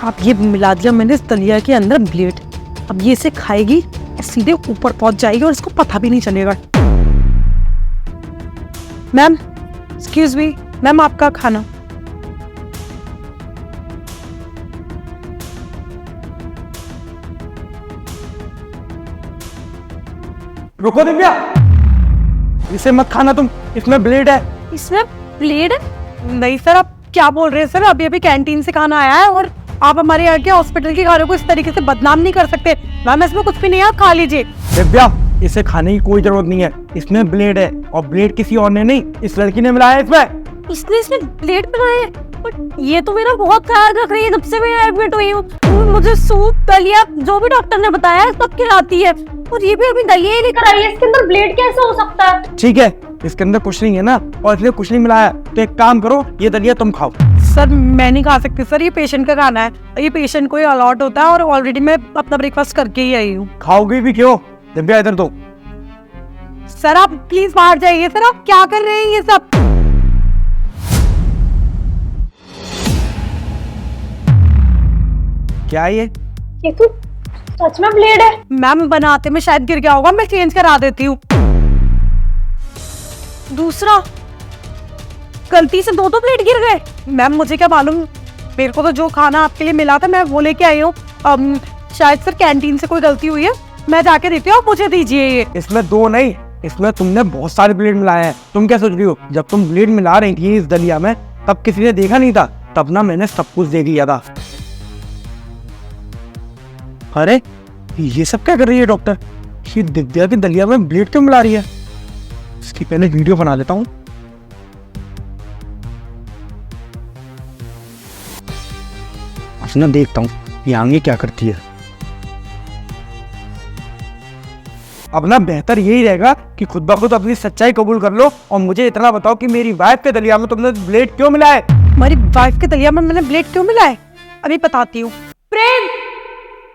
अब ये मिला दिया मैंने इस दलिया के अंदर ब्लेड। अब ये इसे खाएगी, सीधे ऊपर पहुंच जाएगी और इसको पता भी नहीं चलेगा। मैम, एक्सक्यूज मी मैम, आपका खाना। रुको दिव्या, इसे मत खाना तुम, इसमें ब्लेड है। इसमें ब्लेड है? नहीं सर, आप क्या बोल रहे हैं सर? अभी अभी कैंटीन से खाना आया है और आप हमारे यहाँ के हॉस्पिटल के खाने को इस तरीके से बदनाम नहीं कर सकते। मैम इसमें कुछ भी नहीं है, आप खा लीजिए। दिव्या, इसे खाने की कोई जरूरत नहीं है, इसमें ब्लेड है और ब्लेड किसी और ने नहीं, इस लड़की ने मिलाया है इसमें। इसने इसमें ब्लेड बनाए हैं? बट ये तो मेरा बहुत ख्याल रख रही है, जब से मैं एडमिट हुई हूँ। मुझे सूप दलिया जो भी डॉक्टर ने बताया है सब खिलाती है, और ये भी अभी दलिया ही लेकर आई है। इसके अंदर ब्लेड कैसे हो सकता है? ठीक है, इसके अंदर कुछ नहीं है ना, और इसलिए कुछ नहीं मिलाया, तो एक काम करो, ये दलिया तुम खाओ। सर मैं नहीं खा सकती सर, ये पेशेंट का खाना है, ये पेशेंट को ही अलॉट होता है और ऑलरेडी मैं अपना ब्रेकफास्ट करके ही आई हूँ। खाओगे भी क्यों? दिव्या इधर दो। सर आप प्लीज बाहर जाइए। सर आप क्या कर रहे हैं ये सब? क्या ये तो सच में ब्लेड है। मैम बनाते में शायद गिर गया होगा, मैं चेंज करा देती हूँ। दूसरा, गलती से दो ब्लेड गिर गए। मैम मुझे क्या मालूम, मेरे को तो जो खाना आपके लिए मिला था मैं वो लेके आई हूँ। शायद सर कैंटीन से कोई गलती हुई है, मैं जाके देती हूँ, आप मुझे दीजिए ये। इसमें दो नहीं, इसमें तुमने बहुत सारे ब्लेड मिलाए हैं। तुम क्या सोच रही हो, जब तुम ब्लेड मिला रही थी इस दलिया में तब किसी ने देखा नहीं था, तब ना मैंने सब कुछ देख लिया था। अरे ये सब क्या कर रही है डॉक्टर? ये दिव्या की दलिया में ब्लेड क्यों मिला रही है? इसकी पहले वीडियो बना लेता हूँ। अपना देखता हूँ ये आगे क्या करती है। अब ना बेहतर यही रहेगा कि खुद ब खुद अपनी सच्चाई कबूल कर लो और मुझे इतना बताओ कि मेरी वाइफ के दलिया में तुमने ब्लेड क्यों मिलाए? हमारी वाइफ के दलिया में मैंने ब्लेड क्यों मिलाए? अभी बताती हूँ। प्रेम,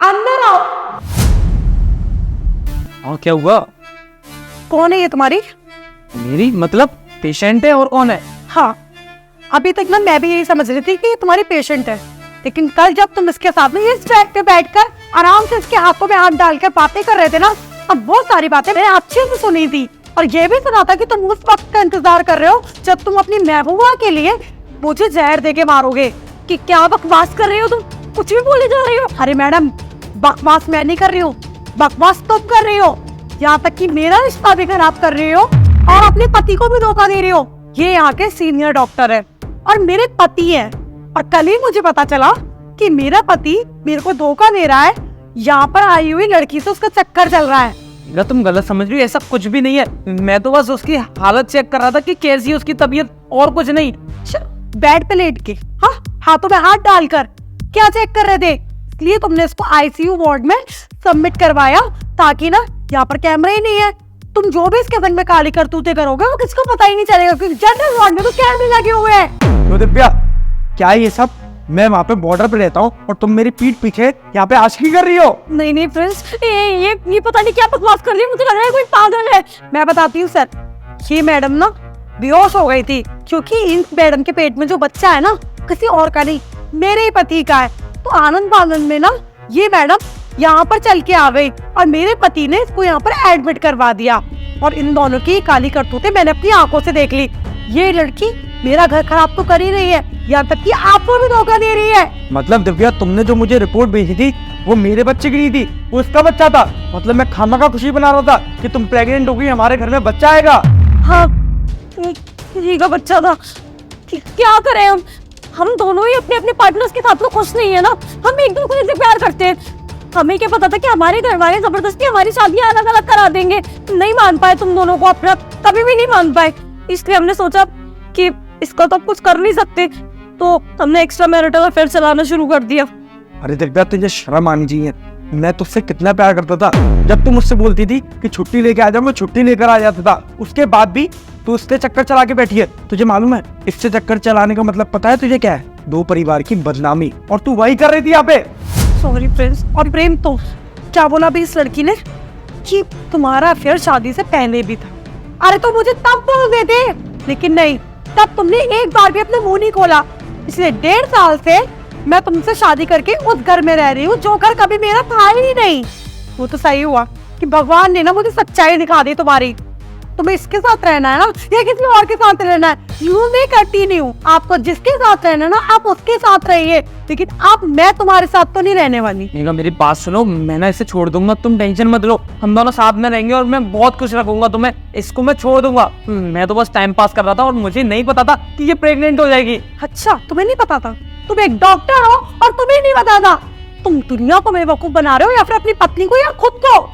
अंदर आओ। और क्या हुआ? कौन है ये तुम्हारी? मेरी मतलब पेशेंट है और कौन है? हाँ, अभी तक ना मैं भी यही समझ रही थी कि ये तुम्हारी पेशेंट है, लेकिन कल जब तुम इसके साथ में इस ट्रैक पे बैठकर आराम से इसके हाथों में हाथ डालकर बातें कर रहे थे ना, अब बहुत सारी बातें मैंने अच्छे से सुनी थी और ये भी सुना था कि तुम उस वक्त का इंतजार कर रहे हो जब तुम अपनी महबूबा के लिए मुझे जहर देके मारोगे। कि क्या बकवास कर रही हो तुम, कुछ भी बोले जा रही हो। अरे मैडम, बकवास मैं नहीं कर रही हूँ, बकवास तुम कर रही हो। यहाँ तक कि मेरा रिश्ता भी खराब कर रही हो और अपने पति को भी धोखा दे रही हो। ये यहाँ के सीनियर डॉक्टर है और मेरे पति है, और कल ही मुझे पता चला कि मेरा पति मेरे को धोखा दे रहा है। यहाँ पर आई हुई लड़की से उसका चक्कर चल रहा है। तुम गलत समझ रही हो, ऐसा कुछ भी नहीं है। मैं तो बस उसकी हालत चेक कर रहा था कि कैसी है उसकी तबीयत, और कुछ नहीं। बेड पे लेट के हाथों में हाथ डालकर क्या चेक कर रहे थे? इसलिए तुमने इसको आईसीयू वार्ड में सबमिट करवाया ताकि ना यहाँ पर कैमरा ही नहीं है। तुम जो भी इसके संग में काली करतूते करोगे वो किसको पता ही नहीं चलेगा, क्योंकि जनरल वार्ड में तो कैमरे लगे हुए हैं। तो दिव्या, क्या ये सब? मैं वहाँ पे बॉर्डर पे रहता हूँ और तुम मेरी पीठ पीछे यहाँ पे आशिकी कर रही हो। नहीं फ्रेंड्स, ये पता नहीं क्या बकवास कर रही है, मुझे लग रहा है कोई पागल है। मैं बताती हूँ सर, ये मैडम ना बेहोश हो गई थी क्योंकि इन मैडम के पेट में जो बच्चा है ना किसी और का नहीं, मेरे ही पति का है। तो आनंद आनंद में ना ये मैडम यहाँ पर चल के आ गई और मेरे पति ने इसको यहाँ पर एडमिट करवा दिया, और इन दोनों की काली करतूतें मैंने अपनी आंखों से देख ली। ये लड़की मेरा घर खराब तो कर ही रही है, यहाँ तक कि आपको भी धोखा दे रही है। मतलब दिव्या, तुमने जो मुझे रिपोर्ट भेजी थी वो मेरे बच्चे की नहीं थी, वो उसका बच्चा था। मतलब मैं खामखा खुशी बना रहा था कि तुम प्रेग्नेंट हो गई, हमारे घर में बच्चा आएगा। हाँ, किसी का बच्चा था। क्या करें हम दोनों ही अपने अपने पार्टनर्स के साथ तो खुश नहीं है ना। हम एक दूसरे से प्यार करते हैं। हमें क्या पता था कि हमारे घर वाले जबरदस्ती हमारी शादियां अलग अलग करा देंगे। नहीं मान पाए तुम दोनों को अपना, कभी भी नहीं मान पाए। इसलिए हमने सोचा कि इसका तो कुछ कर नहीं सकते, तो हमने एक्स्ट्रा मैरिटल अफेयर चलाना शुरू कर दिया। अरे दिव्या, तुझे शर्म आनी चाहिए। मैं तुझसे कितना प्यार करता था। जब तुम मुझसे बोलती थी कि छुट्टी लेके आ जाओ, मैं छुट्टी लेकर आ जाता था। उसके बाद भी तू इससे चक्कर चला के बैठी है। तुझे मालूम है इससे चक्कर चलाने का मतलब पता है तुझे क्या है? दो परिवार की बदनामी, और तू वही कर रही थी यहाँ पे। Sorry friends. और प्रेम, तो क्या बोला भी इस लड़की ने कि तुम्हारा अफेयर शादी से पहले भी था। अरे तो मुझे तब बोल देते, लेकिन नहीं, तब तुमने एक बार भी अपना मुंह नहीं खोला। इसलिए 1.5 साल से मैं तुमसे शादी करके उस घर में रह रही हूँ जो घर कभी मेरा था ही नहीं। वो तो सही हुआ कि भगवान ने ना मुझे सच्चाई दिखा दी तुम्हारी। तुम्हें इसके साथ रहना है ना या किसी और के साथ रहना है, यूं मैं करती नहीं हूँ। आपको जिसके साथ रहना है ना आप उसके साथ रहिए, लेकिन आप मैं तुम्हारे साथ तो नहीं रहने वाली। मेघा मेरी बात सुनो, मैं ना इसे छोड़ दूंगा, तुम टेंशन मत लो, हम दोनों साथ में रहेंगे और मैं बहुत खुश रखूंगा तुम्हें। इसको मैं छोड़ दूंगा। मैं तो बस टाइम पास कर रहा था और मुझे नहीं पता था कि ये प्रेग्नेंट हो जाएगी। अच्छा तुम्हें नहीं पता था? तुम एक डॉक्टर हो और तुम्हें नहीं पता था? तुम दुनिया को बेवकूफ बना रहे हो या फिर अपनी पत्नी को या खुद को?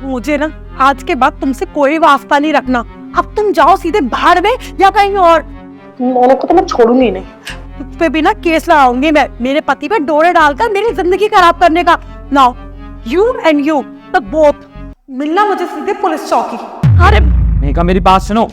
मुझे ना आज के बाद तुमसे कोई वास्ता नहीं रखना। अब तुम जाओ सीधे बाहर में या कहीं और। दोनों को तो मैं छोड़ूंगी नहीं। तुझ पे भी ना केस लगाऊंगी मैं, मेरे पति पे डोरे डालकर मेरी जिंदगी खराब करने का। Now you and you the both मिलना मुझे सीधे पुलिस चौकी। अरे मेघा मेरी बात सुनो।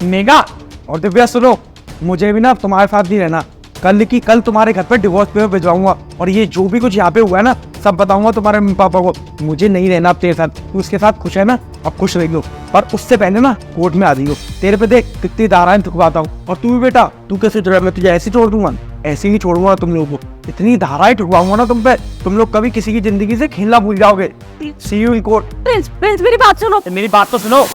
मेघा और दिव्या सुनो, मुझे भी ना तुम्हारे साथ नहीं रहना। कल की कल तुम्हारे घर पे डिवोर्स पेपर भिजवाऊंगा और ये जो भी कुछ यहाँ पे हुआ है ना सब बताऊंगा तुम्हारे मम्मी पापा को। मुझे नहीं रहना अब तेरे साथ। तू उसके साथ खुश है ना, अब खुश रही हो, पर उससे पहले ना कोर्ट में आ जाइयो। तेरे पे देख कितनी धाराएं ठुकवाता हूँ। और तू भी बेटा, तू कैसे जुड़ा? मैं तुझे ऐसे छोड़ दूंगा? ऐसे ही छोड़ूंगा तुम लोगों को। इतनी धाराएं ठुकवाऊंगा ना तुम पे, तुम लोग कभी किसी की जिंदगी से खेलना भूल जाओगे। See you in court. Prince Prince मेरी बात सुनो। मेरी बात तो सुनो।